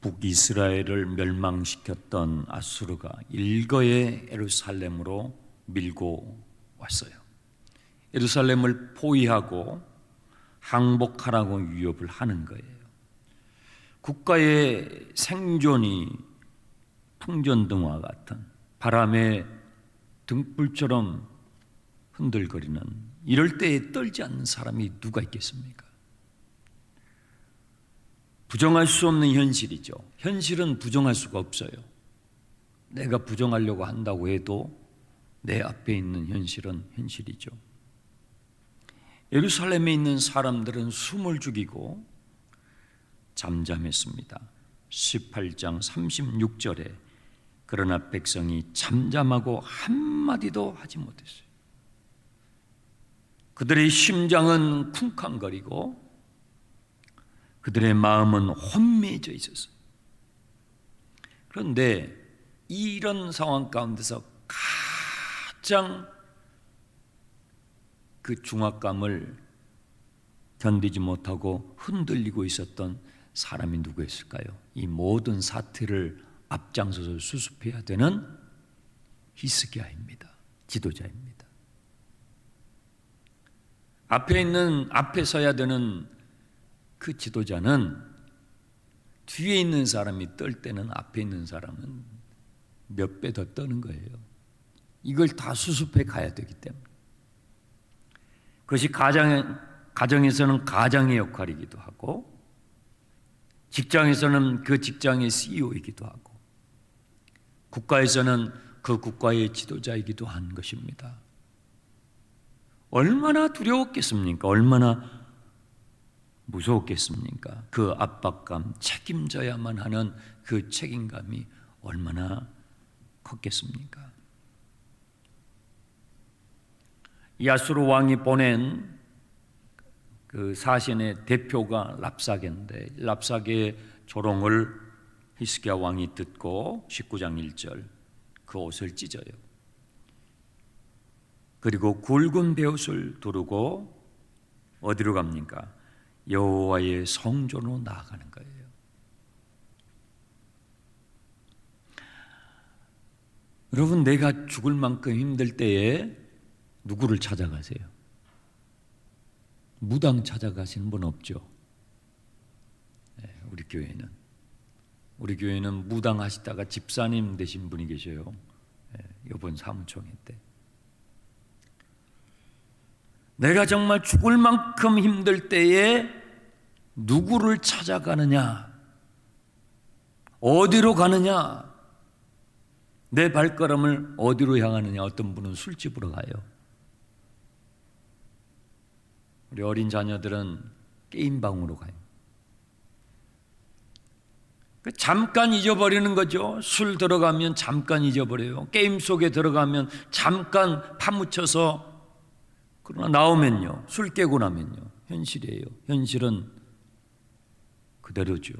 북이스라엘을 멸망시켰던 아수르가 일거에 예루살렘으로 밀고 왔어요. 예루살렘을 포위하고 항복하라고 위협을 하는 거예요. 국가의 생존이 풍전등화 같은 바람에 등불처럼 흔들거리는 이럴 때에 떨지 않는 사람이 누가 있겠습니까? 부정할 수 없는 현실이죠. 현실은 부정할 수가 없어요. 내가 부정하려고 한다고 해도 내 앞에 있는 현실은 현실이죠. 예루살렘에 있는 사람들은 숨을 죽이고 잠잠했습니다. 18장 36절에 그러나 백성이 잠잠하고 한마디도 하지 못했어요. 그들의 심장은 쿵쾅거리고 그들의 마음은 혼미해져 있었어요. 그런데 이런 상황 가운데서 가장 그 중압감을 견디지 못하고 흔들리고 있었던 사람이 누구였을까요? 이 모든 사태를 앞장서서 수습해야 되는 히스기야입니다. 지도자입니다. 앞에 서야 되는 그 지도자는 뒤에 있는 사람이 떨 때는 앞에 있는 사람은 몇 배 더 떠는 거예요. 이걸 다 수습해 가야 되기 때문에. 그것이 가정에서는 가장의 역할이기도 하고 직장에서는 그 직장의 CEO이기도 하고 국가에서는 그 국가의 지도자이기도 한 것입니다. 얼마나 두려웠겠습니까? 얼마나 무서웠겠습니까? 그 압박감, 책임져야만 하는 그 책임감이 얼마나 컸겠습니까? 이 아수르 왕이 보낸 그 사신의 대표가 랍사게인데 랍사게의 조롱을 히스기야 왕이 듣고 19장 1절 그 옷을 찢어요. 그리고 굵은 베옷을 두르고 어디로 갑니까? 여호와의 성전으로 나아가는 거예요. 여러분, 내가 죽을 만큼 힘들 때에 누구를 찾아가세요? 무당 찾아가시는 분 없죠? 네, 우리 교회는 무당 하시다가 집사님 되신 분이 계셔요. 네, 이번 사무총회 때. 내가 정말 죽을 만큼 힘들 때에 누구를 찾아가느냐? 어디로 가느냐? 내 발걸음을 어디로 향하느냐? 어떤 분은 술집으로 가요. 우리 어린 자녀들은 게임방으로 가요. 잠깐 잊어버리는 거죠. 술 들어가면 잠깐 잊어버려요. 게임 속에 들어가면 잠깐 파묻혀서 그러나 나오면요, 술 깨고 나면요, 현실이에요. 현실은 그대로죠.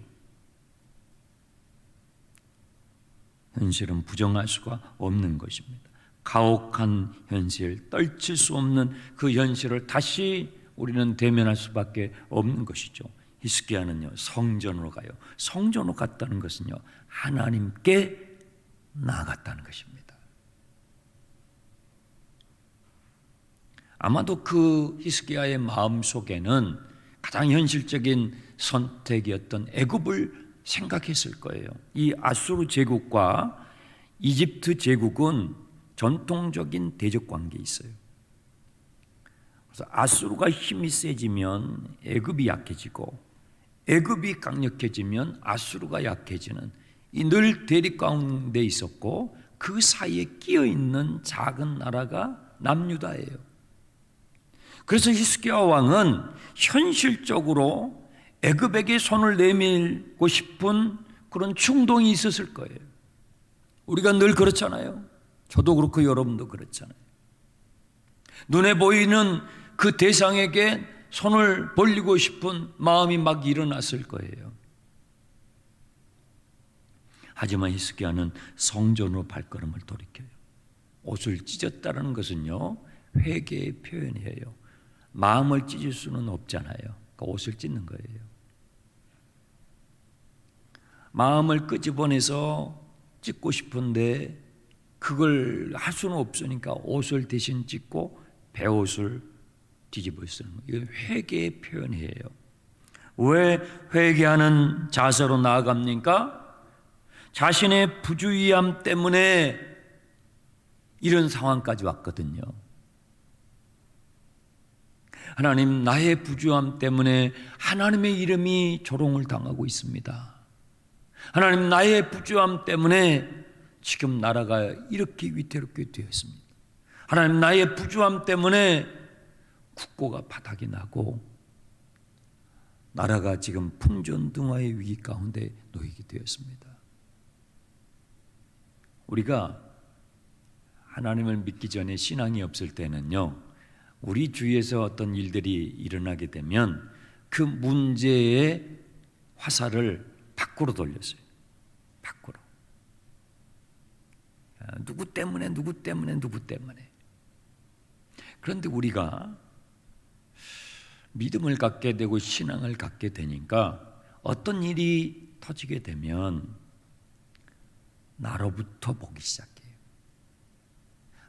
현실은 부정할 수가 없는 것입니다. 가혹한 현실, 떨칠 수 없는 그 현실을 다시 우리는 대면할 수밖에 없는 것이죠. 히스기야는요, 성전으로 가요. 성전으로 갔다는 것은요, 하나님께 나아갔다는 것입니다. 아마도 그 히스기야의 마음 속에는 가장 현실적인 선택이었던 애굽을 생각했을 거예요. 이 아수르 제국과 이집트 제국은 전통적인 대적 관계에 있어요. 그래서 아수르가 힘이 세지면 애굽이 약해지고 애굽이 강력해지면 아수르가 약해지는 이 늘 대립 가운데 있었고 그 사이에 끼어 있는 작은 나라가 남유다예요. 그래서 히스기야 왕은 현실적으로 애굽에게 손을 내밀고 싶은 그런 충동이 있었을 거예요. 우리가 늘 그렇잖아요. 저도 그렇고 여러분도 그렇잖아요. 눈에 보이는 그 대상에게 손을 벌리고 싶은 마음이 막 일어났을 거예요. 하지만 히스기야는 성전으로 발걸음을 돌이켜요. 옷을 찢었다는 것은요, 회개의 표현이에요. 마음을 찢을 수는 없잖아요. 그러니까 옷을 찢는 거예요. 마음을 끄집어내서 찢고 싶은데 그걸 할 수는 없으니까 옷을 대신 찢고 베옷을 뒤집어 쓰는 거예요. 이거 회개의 표현이에요. 왜 회개하는 자세로 나아갑니까? 자신의 부주의함 때문에 이런 상황까지 왔거든요. 하나님, 나의 부주의함 때문에 하나님의 이름이 조롱을 당하고 있습니다. 하나님, 나의 부주의함 때문에 지금 나라가 이렇게 위태롭게 되었습니다. 하나님, 나의 부주의함 때문에 국고가 바닥이 나고 나라가 지금 풍전등화의 위기 가운데 놓이게 되었습니다. 우리가 하나님을 믿기 전에 신앙이 없을 때는요, 우리 주위에서 어떤 일들이 일어나게 되면 그 문제의 화살을 밖으로 돌렸어요. 밖으로. 누구 때문에. 그런데 우리가 믿음을 갖게 되고 신앙을 갖게 되니까 어떤 일이 터지게 되면 나로부터 보기 시작해요.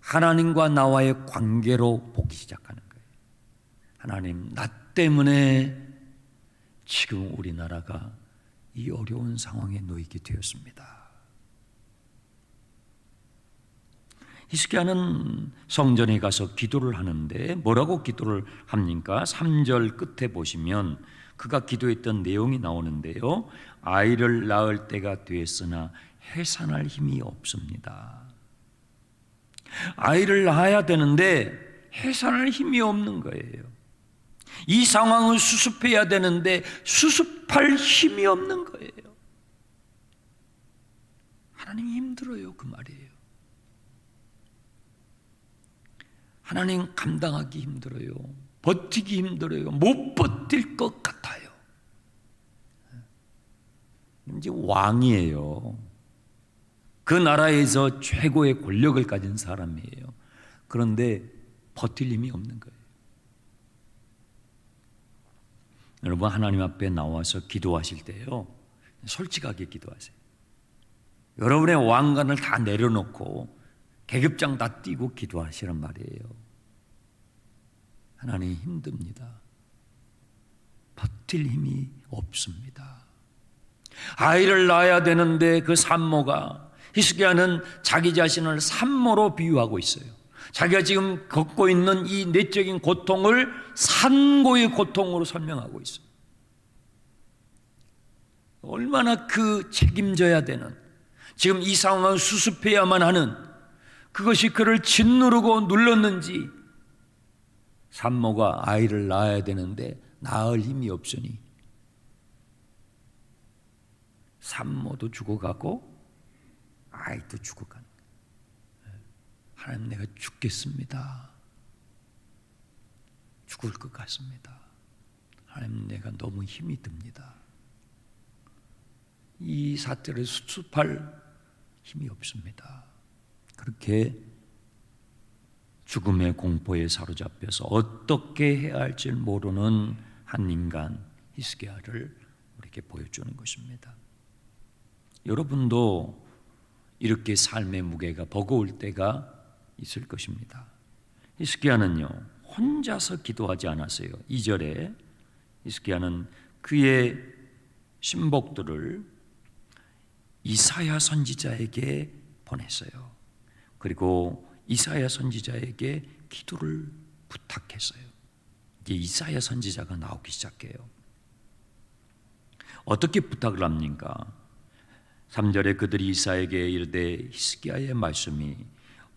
하나님과 나와의 관계로 보기 시작하는 거예요. 하나님, 나 때문에 지금 우리나라가 이 어려운 상황에 놓이게 되었습니다. 히스기야는 성전에 가서 기도를 하는데 뭐라고 기도를 합니까? 3절 끝에 보시면 그가 기도했던 내용이 나오는데요. 아이를 낳을 때가 되었으나 해산할 힘이 없습니다. 아이를 낳아야 되는데 해산할 힘이 없는 거예요. 이 상황을 수습해야 되는데 수습할 힘이 없는 거예요. 하나님 힘들어요, 그 말이에요. 하나님 감당하기 힘들어요. 버티기 힘들어요. 못 버틸 것 같아요. 이제 왕이에요. 그 나라에서 최고의 권력을 가진 사람이에요. 그런데 버틸 힘이 없는 거예요. 여러분, 하나님 앞에 나와서 기도하실 때요, 솔직하게 기도하세요. 여러분의 왕관을 다 내려놓고 계급장 다 띄고 기도하시란 말이에요. 하나님, 힘듭니다. 버틸 힘이 없습니다. 아이를 낳아야 되는데 그 산모가, 히스기야는 자기 자신을 산모로 비유하고 있어요. 자기가 지금 겪고 있는 이 내적인 고통을 산고의 고통으로 설명하고 있어요. 얼마나 그 책임져야 되는, 지금 이 상황을 수습해야만 하는, 그것이 그를 짓누르고 눌렀는지, 산모가 아이를 낳아야 되는데 낳을 힘이 없으니 산모도 죽어가고 아이도 죽어가는 거예요. 하나님, 내가 죽겠습니다. 죽을 것 같습니다. 하나님, 내가 너무 힘이 듭니다. 이 사태를 수습할 힘이 없습니다. 그렇게 죽음의 공포에 사로잡혀서 어떻게 해야 할지 모르는 한 인간 히스기야를 우리에게 보여주는 것입니다. 여러분도 이렇게 삶의 무게가 버거울 때가 있을 것입니다. 히스기야는요, 혼자서 기도하지 않았어요. 2절에 히스기야는 그의 신복들을 이사야 선지자에게 보냈어요. 그리고 이사야 선지자에게 기도를 부탁했어요. 이제 이사야 선지자가 나오기 시작해요. 어떻게 부탁을 합니까? 3절에 그들이 이사야에게 이르되 히스기야의 말씀이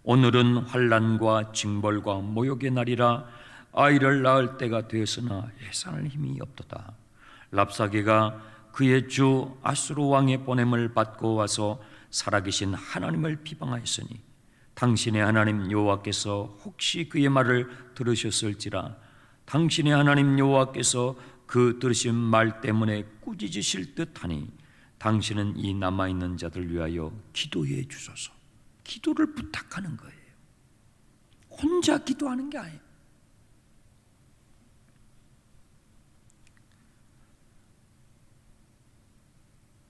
오늘은 환난과 징벌과 모욕의 날이라 아이를 낳을 때가 되었으나 해산할 힘이 없도다. 랍사게가 그의 주 아수르 왕의 보냄을 받고 와서 살아계신 하나님을 비방하였으니 당신의 하나님 여호와께서 혹시 그의 말을 들으셨을지라. 당신의 하나님 여호와께서 그 들으신 말 때문에 꾸짖으실 듯하니 당신은 이 남아있는 자들 위하여 기도해 주소서. 기도를 부탁하는 거예요. 혼자 기도하는 게 아니에요.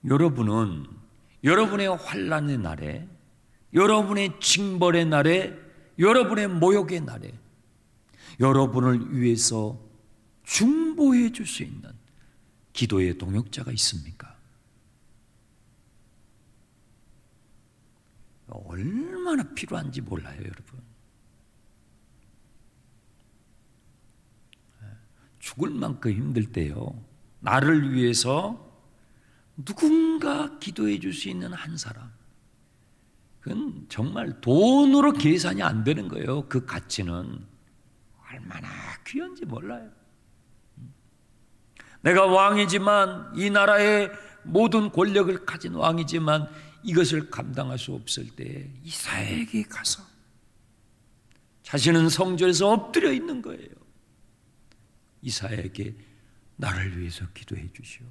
여러분은 여러분의 환난의 날에, 여러분의 징벌의 날에, 여러분의 모욕의 날에 여러분을 위해서 중보해 줄 수 있는 기도의 동역자가 있습니까? 얼마나 필요한지 몰라요, 여러분. 죽을 만큼 힘들 때요, 나를 위해서 누군가 기도해 줄 수 있는 한 사람, 그건 정말 돈으로 계산이 안 되는 거예요. 그 가치는 얼마나 귀한지 몰라요. 내가 왕이지만, 이 나라의 모든 권력을 가진 왕이지만 이것을 감당할 수 없을 때 이사야에게 가서 자신은 성전에서 엎드려 있는 거예요. 이사야에게 나를 위해서 기도해 주시오.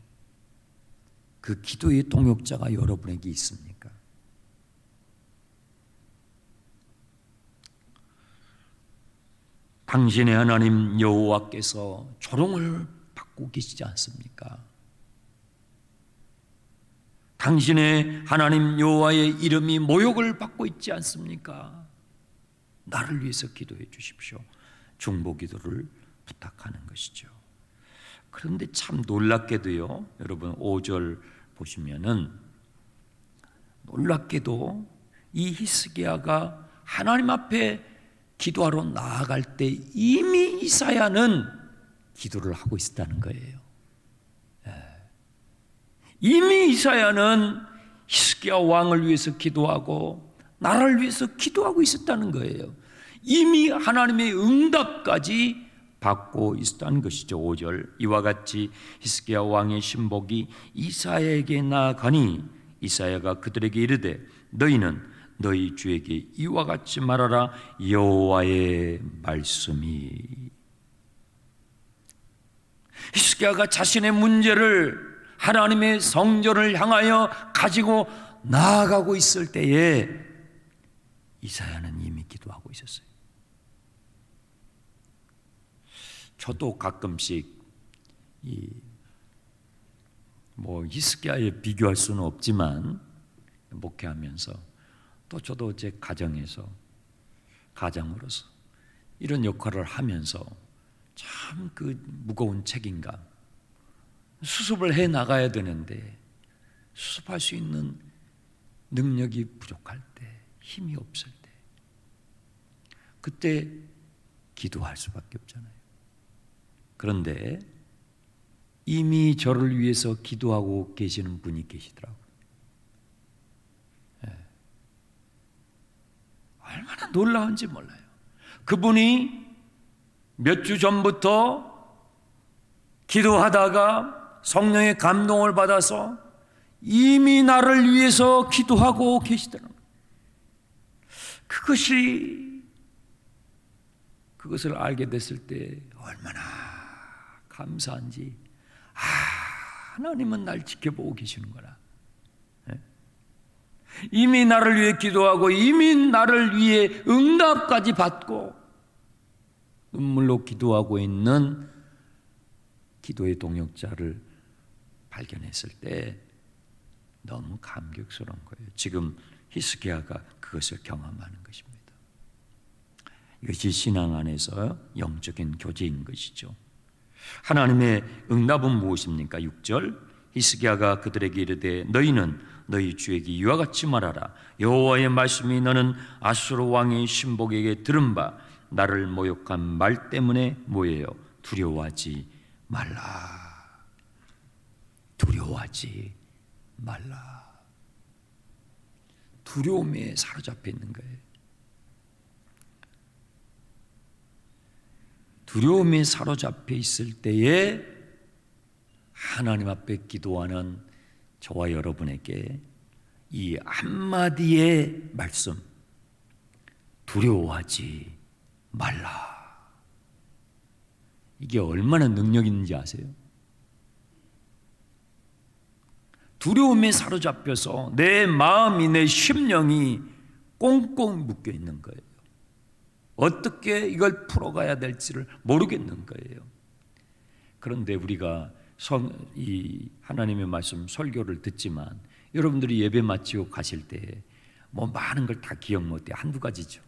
그 기도의 동역자가 여러분에게 있습니까? 당신의 하나님 여호와께서 조롱을 받고 계시지 않습니까? 당신의 하나님 여호와의 이름이 모욕을 받고 있지 않습니까? 나를 위해서 기도해 주십시오. 중보 기도를 부탁하는 것이죠. 그런데 참 놀랍게도요, 여러분 5절 보시면은 놀랍게도 이 히스기야가 하나님 앞에 기도하러 나아갈 때 이미 이사야는 기도를 하고 있었다는 거예요. 이미 이사야는 히스기야 왕을 위해서 기도하고 나라를 위해서 기도하고 있었다는 거예요. 이미 하나님의 응답까지 받고 있었다는 것이죠. 5절, 이와 같이 히스기야 왕의 신복이 이사야에게 나아가니 이사야가 그들에게 이르되 너희는 너희 주에게 이와 같이 말하라. 여호와의 말씀이. 히스기야가 자신의 문제를 하나님의 성전을 향하여 가지고 나아가고 있을 때에 이사야는 이미 기도하고 있었어요. 저도 가끔씩 히스기야에 비교할 수는 없지만 목회하면서 또 저도 제 가장으로서 이런 역할을 하면서 참 그 무거운 책임감, 수습을 해 나가야 되는데 수습할 수 있는 능력이 부족할 때, 힘이 없을 때, 그때 기도할 수밖에 없잖아요. 그런데 이미 저를 위해서 기도하고 계시는 분이 계시더라고요. 얼마나 놀라운지 몰라요. 그분이 몇 주 전부터 기도하다가 성령의 감동을 받아서 이미 나를 위해서 기도하고 계시더라고요. 그것을 알게 됐을 때 얼마나 감사한지, 하나님은 날 지켜보고 계시는구나. 이미 나를 위해 기도하고 이미 나를 위해 응답까지 받고 눈물로 기도하고 있는 기도의 동역자를 발견했을 때 너무 감격스러운 거예요. 지금 히스기야가 그것을 경험하는 것입니다. 이것이 신앙 안에서 영적인 교제인 것이죠. 하나님의 응답은 무엇입니까? 6절, 히스기야가 그들에게 이르되 너희는 너희 주에게 이와 같이 말하라. 여호와의 말씀이 너는 아수르 왕의 신복에게 들은 바 나를 모욕한 말 때문에 뭐예요? 두려워하지 말라. 두려워하지 말라. 두려움에 사로잡혀 있는 거예요. 두려움에 사로잡혀 있을 때에 하나님 앞에 기도하는 저와 여러분에게 이 한마디의 말씀, 두려워하지 말라. 이게 얼마나 능력 있는지 아세요? 두려움에 사로잡혀서 내 마음이, 내 심령이 꽁꽁 묶여 있는 거예요. 어떻게 이걸 풀어가야 될지를 모르겠는 거예요. 그런데 우리가 이 하나님의 말씀 설교를 듣지만 여러분들이 예배 마치고 가실 때 뭐 많은 걸 다 기억 못해. 한두 가지죠.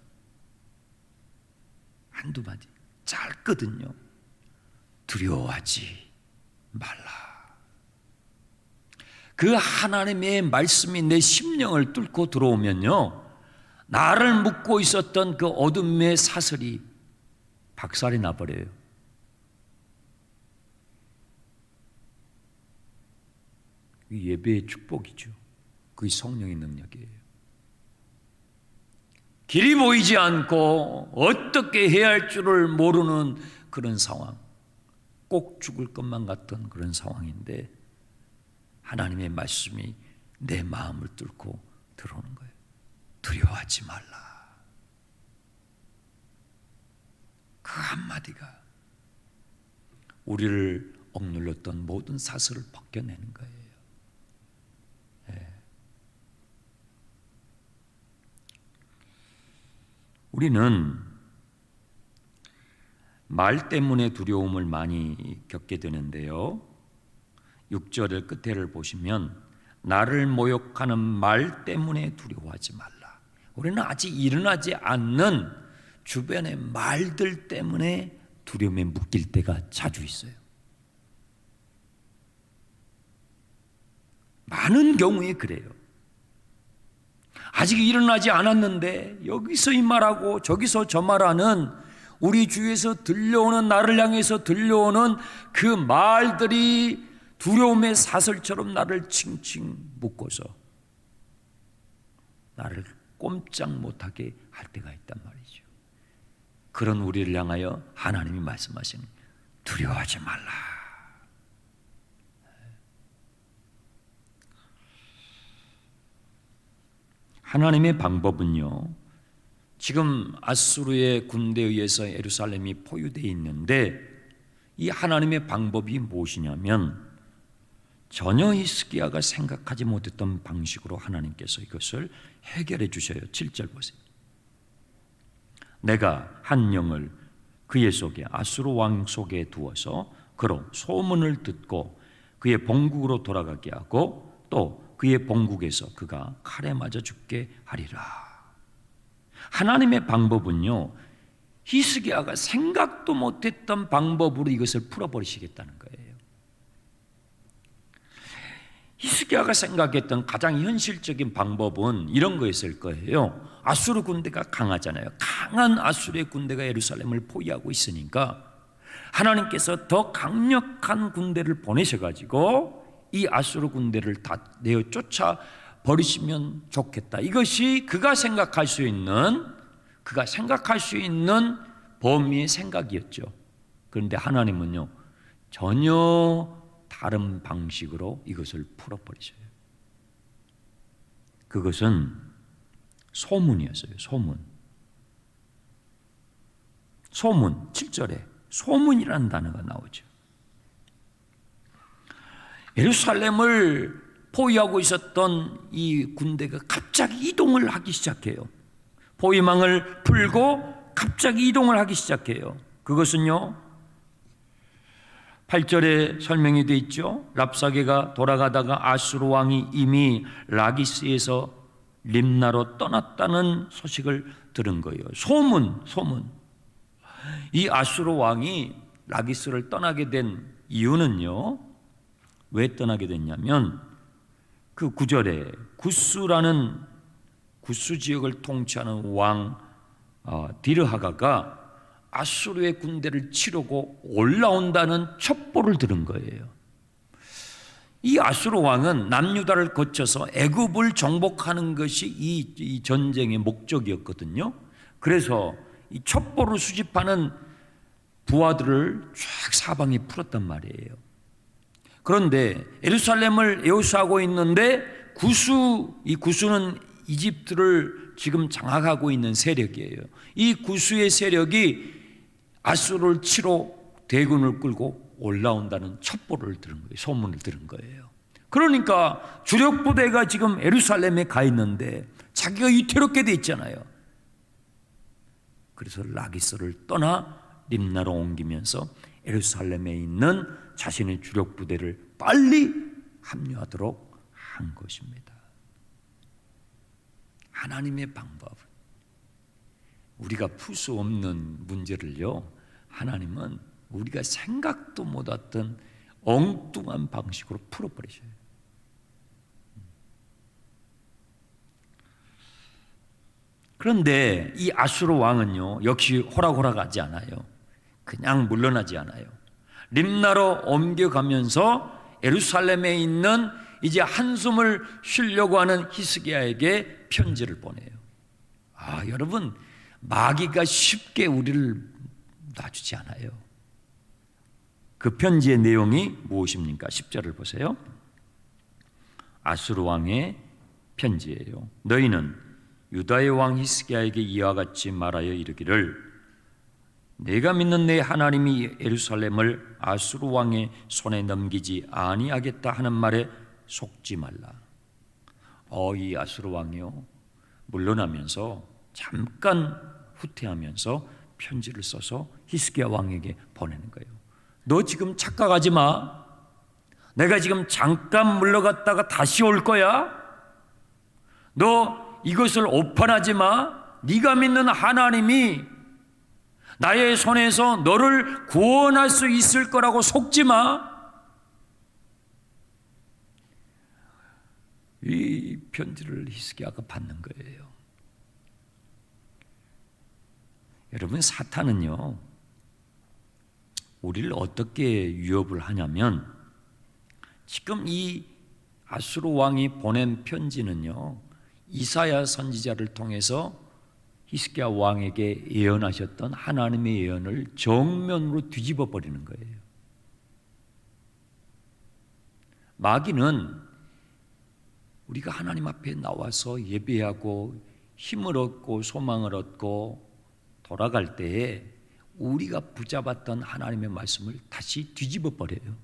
한두 가지. 짧거든요. 두려워하지 말라. 그 하나님의 말씀이 내 심령을 뚫고 들어오면요, 나를 묶고 있었던 그 어둠의 사슬이 박살이 나버려요. 이 예배의 축복이죠. 그게 성령의 능력이에요. 길이 보이지 않고 어떻게 해야 할 줄을 모르는 그런 상황, 꼭 죽을 것만 같던 그런 상황인데 하나님의 말씀이 내 마음을 뚫고 들어오는 거예요. 두려워하지 말라. 그 한마디가 우리를 억눌렀던 모든 사슬을 벗겨내는 거예요. 우리는 말 때문에 두려움을 많이 겪게 되는데요, 6절의 끝에를 보시면 나를 모욕하는 말 때문에 두려워하지 말라. 우리는 아직 일어나지 않는 주변의 말들 때문에 두려움에 묶일 때가 자주 있어요. 많은 경우에 그래요. 아직 일어나지 않았는데 여기서 이 말하고 저기서 저 말하는 우리 주위에서 들려오는, 나를 향해서 들려오는 그 말들이 두려움의 사슬처럼 나를 칭칭 묶어서 나를 꼼짝 못하게 할 때가 있단 말이죠. 그런 우리를 향하여 하나님이 말씀하시는 두려워하지 말라. 하나님의 방법은요, 지금 아수르의 군대에 의해서 예루살렘이 포위되어 있는데 이 하나님의 방법이 무엇이냐면 전혀 히스기야가 생각하지 못했던 방식으로 하나님께서 이것을 해결해 주셔요. 7절 보세요. 내가 한 영을 그의 속에, 아수르 왕 속에 두어서 그로 소문을 듣고 그의 본국으로 돌아가게 하고 또 그의 본국에서 그가 칼에 맞아 죽게 하리라. 하나님의 방법은요, 히스기야가 생각도 못했던 방법으로 이것을 풀어버리시겠다는 거예요. 히스기야가 생각했던 가장 현실적인 방법은 이런 거였을 거예요. 아수르 군대가 강하잖아요. 강한 아수르의 군대가 예루살렘을 포위하고 있으니까 하나님께서 더 강력한 군대를 보내셔가지고 이 아수르 군대를 다 내어 쫓아 버리시면 좋겠다. 이것이 그가 생각할 수 있는 범위의 생각이었죠. 그런데 하나님은요, 전혀 다른 방식으로 이것을 풀어버리셔요. 그것은 소문이었어요. 소문 7절에 소문이라는 단어가 나오죠. 예루살렘을 포위하고 있었던 이 군대가 갑자기 이동을 하기 시작해요. 포위망을 풀고 갑자기 이동을 하기 시작해요. 그것은요, 8절에 설명이 되어 있죠. 랍사게가 돌아가다가 아수르 왕이 이미 라기스에서 림나로 떠났다는 소식을 들은 거예요. 소문. 이 아수르 왕이 라기스를 떠나게 된 이유는요, 왜 떠나게 됐냐면 그 9절에 구스 지역을 통치하는 왕 디르하가가 아수르의 군대를 치르고 올라온다는 첩보를 들은 거예요. 이 아수르 왕은 남유다를 거쳐서 애굽을 정복하는 것이 이 전쟁의 목적이었거든요. 그래서 이 첩보를 수집하는 부하들을 쫙 사방에 풀었단 말이에요. 그런데 예루살렘을 에워싸고 있는데 이 구스는 이집트를 지금 장악하고 있는 세력이에요. 이 구스의 세력이 아수르를 치러 대군을 끌고 올라온다는 첩보를 들은 거예요. 소문을 들은 거예요. 그러니까 주력 부대가 지금 예루살렘에 가 있는데 자기가 위태롭게 돼 있잖아요. 그래서 라기스를 떠나 림나로 옮기면서 예루살렘에 있는 자신의 주력 부대를 빨리 합류하도록 한 것입니다. 하나님의 방법은 우리가 풀 수 없는 문제를요, 하나님은 우리가 생각도 못했던 엉뚱한 방식으로 풀어버리셔요. 그런데 이 아수르 왕은요, 역시 호락호락하지 않아요. 그냥 물러나지 않아요. 림나로 옮겨가면서 예루살렘에 있는 이제 한숨을 쉬려고 하는 히스기야에게 편지를 보내요. 여러분, 마귀가 쉽게 우리를 놔주지 않아요. 그 편지의 내용이 무엇입니까? 10절을 보세요. 아수르 왕의 편지예요. 너희는 유다의 왕 히스기야에게 이와 같이 말하여 이르기를 내가 믿는 내 하나님이 예루살렘을 아수르 왕의 손에 넘기지 아니하겠다 하는 말에 속지 말라. 이 아수르 왕이요, 물러나면서 잠깐 후퇴하면서 편지를 써서 히스기야 왕에게 보내는 거예요. 너 지금 착각하지 마. 내가 지금 잠깐 물러갔다가 다시 올 거야. 너 이것을 오판하지 마. 네가 믿는 하나님이 나의 손에서 너를 구원할 수 있을 거라고 속지 마. 이 편지를 히스기야가 받는 거예요. 여러분, 사탄은요, 우리를 어떻게 위협을 하냐면, 지금 이 아수르 왕이 보낸 편지는요, 이사야 선지자를 통해서 히스기야 왕에게 예언하셨던 하나님의 예언을 정면으로 뒤집어 버리는 거예요. 마귀는 우리가 하나님 앞에 나와서 예배하고 힘을 얻고 소망을 얻고 돌아갈 때에 우리가 붙잡았던 하나님의 말씀을 다시 뒤집어 버려요.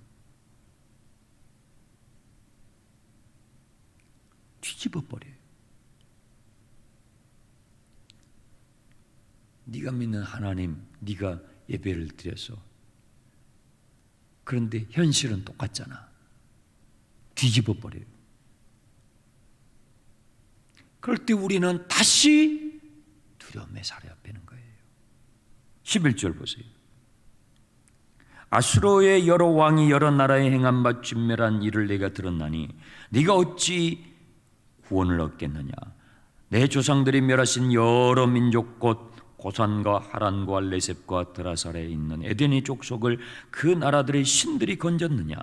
뒤집어 버려요. 네가 믿는 하나님, 네가 예배를 드려서, 그런데 현실은 똑같잖아. 뒤집어 버려요. 그럴 때 우리는 다시 두려움에 사로잡히는 거예요. 11절 보세요. 아수르의 여러 왕이 여러 나라에 행한 바 진멸한 일을 내가 들었나니 네가 어찌 구원을 얻겠느냐. 내 조상들이 멸하신 여러 민족 곧 고산과 하란과 레셉과 드라살에 있는 에덴의 족속을 그 나라들의 신들이 건졌느냐.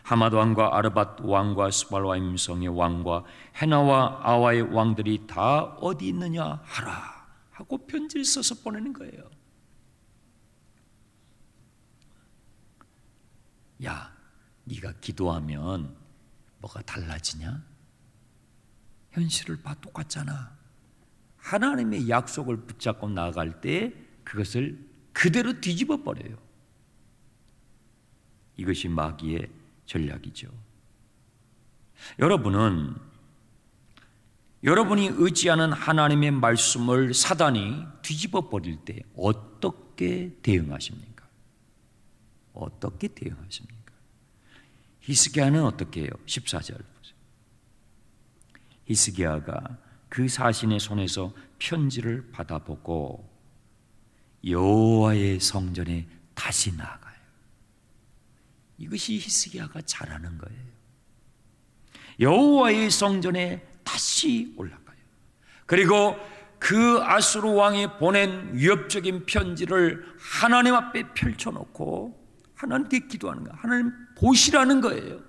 하마드 왕과 아르밧 왕과 스발와임 성의 왕과 헤나와 아와의 왕들이 다 어디 있느냐 하라 하고 편지를 써서 보내는 거예요. 야, 네가 기도하면 뭐가 달라지냐? 현실을 봐 똑같잖아. 하나님의 약속을 붙잡고 나아갈 때 그것을 그대로 뒤집어 버려요. 이것이 마귀의 전략이죠. 여러분은 여러분이 의지하는 하나님의 말씀을 사단이 뒤집어 버릴 때 어떻게 대응하십니까? 어떻게 대응하십니까? 히스기야는 어떻게 해요? 14절 보세요. 히스기야가 그 사신의 손에서 편지를 받아보고 여호와의 성전에 다시 나아가요. 이것이 히스기야가 잘하는 거예요. 여호와의 성전에 다시 올라가요. 그리고 그 아수르 왕이 보낸 위협적인 편지를 하나님 앞에 펼쳐놓고 하나님께 기도하는 거예요. 하나님 보시라는 거예요.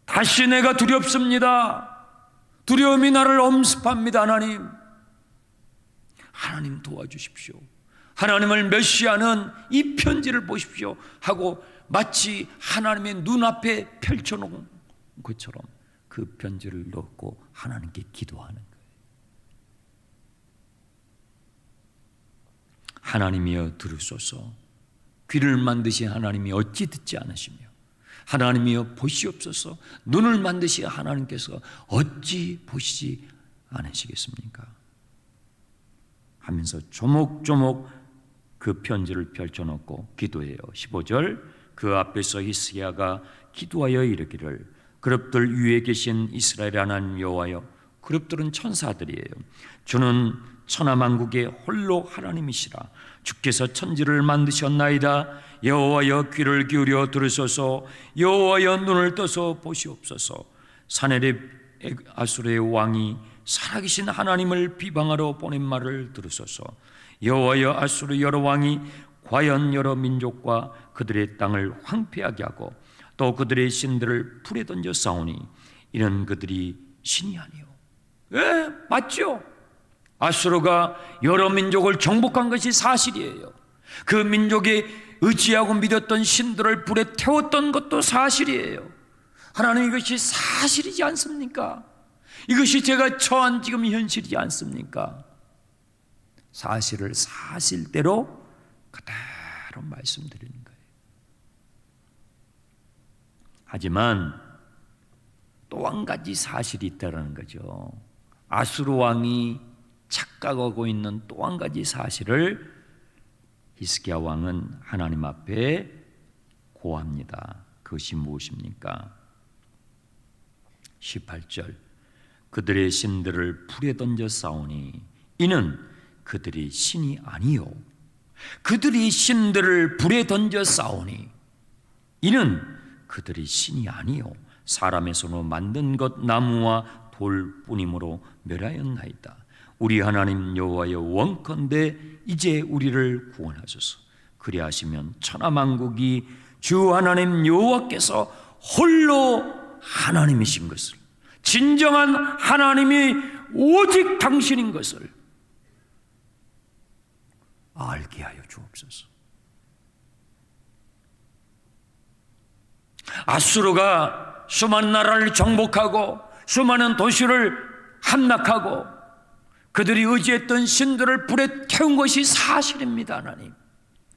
다시 내가 두렵습니다. 두려움이 나를 엄습합니다. 하나님 도와주십시오. 하나님을 멸시하는 이 편지를 보십시오 하고 마치 하나님의 눈앞에 펼쳐놓은 것처럼 그 편지를 넣고 하나님께 기도하는 거예요. 하나님이여 들으소서. 귀를 만드신 하나님이 어찌 듣지 않으시며 하나님이여 보시옵소서. 눈을 만드신 하나님께서 어찌 보시지 않으시겠습니까? 하면서 조목조목 그 편지를 펼쳐놓고 기도해요. 15절, 그 앞에서 히스기야가 기도하여 이르기를, 그룹들 위에 계신 이스라엘 하나님 여호와여, 그룹들은 천사들이에요. 주는 천하만국의 홀로 하나님이시라. 주께서 천지를 만드셨나이다. 여호와여, 귀를 기울여 들으소서. 여호와여, 눈을 떠서 보시옵소서. 사내립 아수르의 왕이 살아계신 하나님을 비방하러 보낸 말을 들으소서. 여호와여, 아수르 여러 왕이 과연 여러 민족과 그들의 땅을 황폐하게 하고 또 그들의 신들을 불에 던져 싸우니 이는 그들이 신이 아니요. 예, 맞죠? 아수르가 여러 민족을 정복한 것이 사실이에요. 그 민족이 의지하고 믿었던 신들을 불에 태웠던 것도 사실이에요. 하나님, 이것이 사실이지 않습니까? 이것이 제가 처한 지금 현실이지 않습니까? 사실을 사실대로 그대로 말씀드리는 거예요. 하지만 또 한 가지 사실이 있다는 거죠. 아수르 왕이 착각하고 있는 또 한 가지 사실을 히스기야 왕은 하나님 앞에 고합니다. 그것이 무엇입니까? 18절, 그들의 신들을 불에 던져 싸우니 이는 그들이 신이 아니요. 그들이 신들을 불에 던져 싸우니 이는 그들이 신이 아니요. 사람의 손으로 만든 것 나무와 돌뿐이므로 멸하였나이다. 우리 하나님 여호와여, 원컨대 이제 우리를 구원하소서. 그리하시면 천하만국이 주 하나님 여호와께서 홀로 하나님이신 것을, 진정한 하나님이 오직 당신인 것을 알게 하여 주옵소서. 아수르가 수많은 나라를 정복하고 수많은 도시를 함락하고 그들이 의지했던 신들을 불에 태운 것이 사실입니다. 하나님,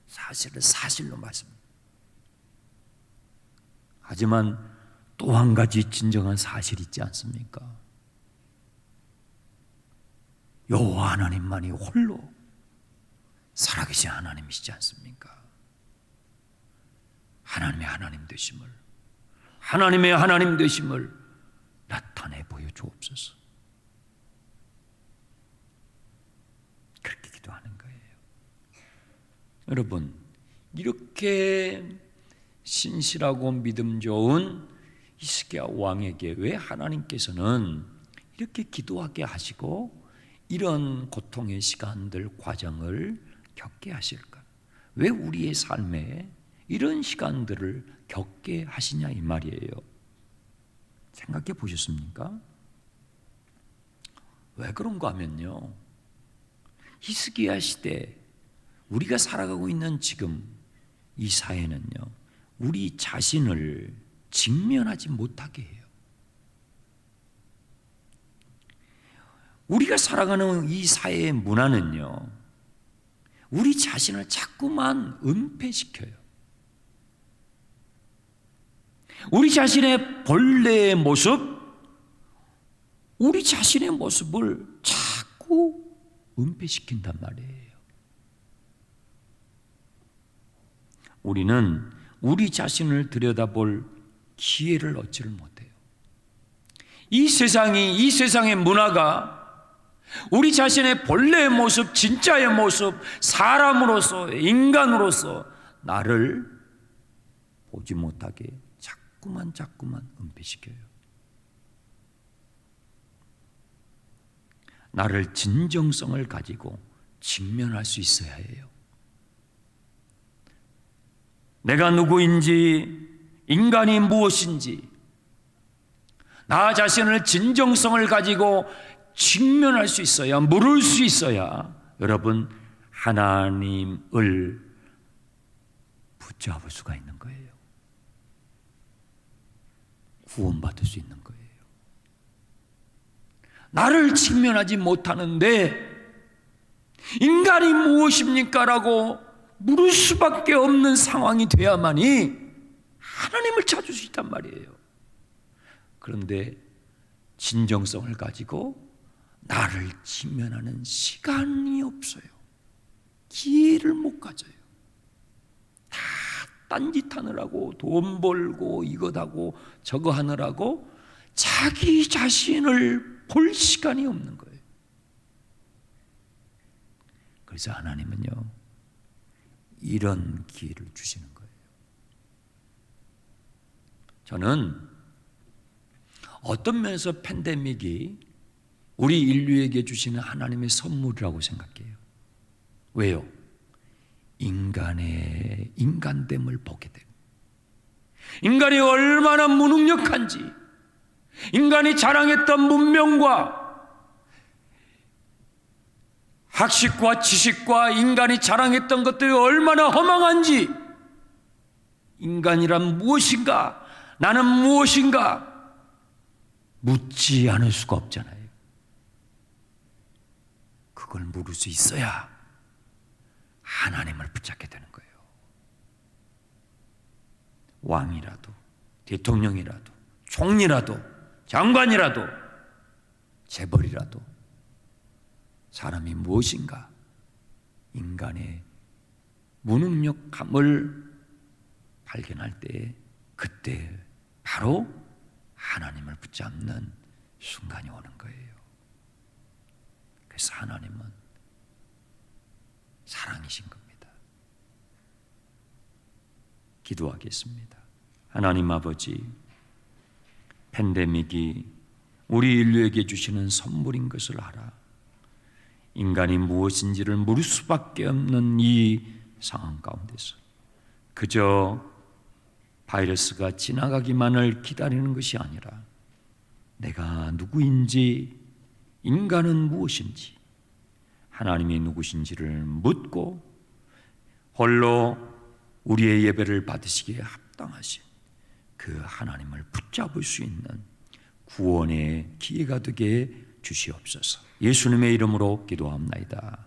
사실을 사실로 말씀합니다. 하지만 또 한 가지 진정한 사실이 있지 않습니까? 여호와 하나님만이 홀로 살아계신 하나님이시지 않습니까? 하나님의 하나님 되심을, 하나님의 하나님 되심을 나타내 보여 주옵소서. 그렇게 기도하는 거예요. 여러분, 이렇게 신실하고 믿음 좋은 히스기야 왕에게 왜 하나님께서는 이렇게 기도하게 하시고 이런 고통의 시간들, 과정을 겪게 하실까? 왜 우리의 삶에 이런 시간들을 겪게 하시냐 이 말이에요. 생각해 보셨습니까? 왜 그런가 하면요, 히스기야 시대, 우리가 살아가고 있는 지금 이 사회는요, 우리 자신을 직면하지 못하게 해요. 우리가 살아가는 이 사회의 문화는요, 우리 자신을 자꾸만 은폐시켜요. 우리 자신의 본래의 모습, 우리 자신의 모습을 자꾸 은폐시킨단 말이에요. 우리는 우리 자신을 들여다볼 기회를 얻지를 못해요. 이 세상의 문화가 우리 자신의 본래의 모습, 진짜의 모습, 사람으로서, 인간으로서 나를 보지 못하게 자꾸만 은폐시켜요. 나를 진정성을 가지고 직면할 수 있어야 해요. 내가 누구인지, 인간이 무엇인지, 나 자신을 진정성을 가지고 직면할 수 있어야, 물을 수 있어야 여러분 하나님을 붙잡을 수가 있는 거예요. 구원받을 수 있는 거예요. 나를 직면하지 못하는데 인간이 무엇입니까? 라고 물을 수밖에 없는 상황이 돼야만이 하나님을 찾을 수 있단 말이에요. 그런데 진정성을 가지고 나를 직면하는 시간이 없어요. 기회를 못 가져요. 다 딴짓 하느라고, 돈 벌고 이것 하고 저거 하느라고 자기 자신을 볼 시간이 없는 거예요. 그래서 하나님은요, 이런 기회를 주시는 거예요. 저는 어떤 면에서 팬데믹이 우리 인류에게 주시는 하나님의 선물이라고 생각해요. 왜요? 인간의 인간됨을 보게 됩니다. 인간이 얼마나 무능력한지, 인간이 자랑했던 문명과 학식과 지식과 인간이 자랑했던 것들이 얼마나 허망한지, 인간이란 무엇인가, 나는 무엇인가 묻지 않을 수가 없잖아요. 그걸 물을 수 있어야 하나님을 붙잡게 되는 거예요. 왕이라도, 대통령이라도, 총리라도, 장관이라도, 재벌이라도 사람이 무엇인가, 인간의 무능력함을 발견할 때, 그때 바로 하나님을 붙잡는 순간이 오는 거예요. 그래서 하나님은 사랑이신 겁니다. 기도하겠습니다. 하나님 아버지, 팬데믹이 우리 인류에게 주시는 선물인 것을 알아 인간이 무엇인지를 물을 수밖에 없는 이 상황 가운데서 그저 바이러스가 지나가기만을 기다리는 것이 아니라 내가 누구인지, 인간은 무엇인지, 하나님이 누구신지를 묻고 홀로 우리의 예배를 받으시기에 합당하신 그 하나님을 붙잡을 수 있는 구원의 기회가 되게 주시옵소서. 예수님의 이름으로 기도합나이다.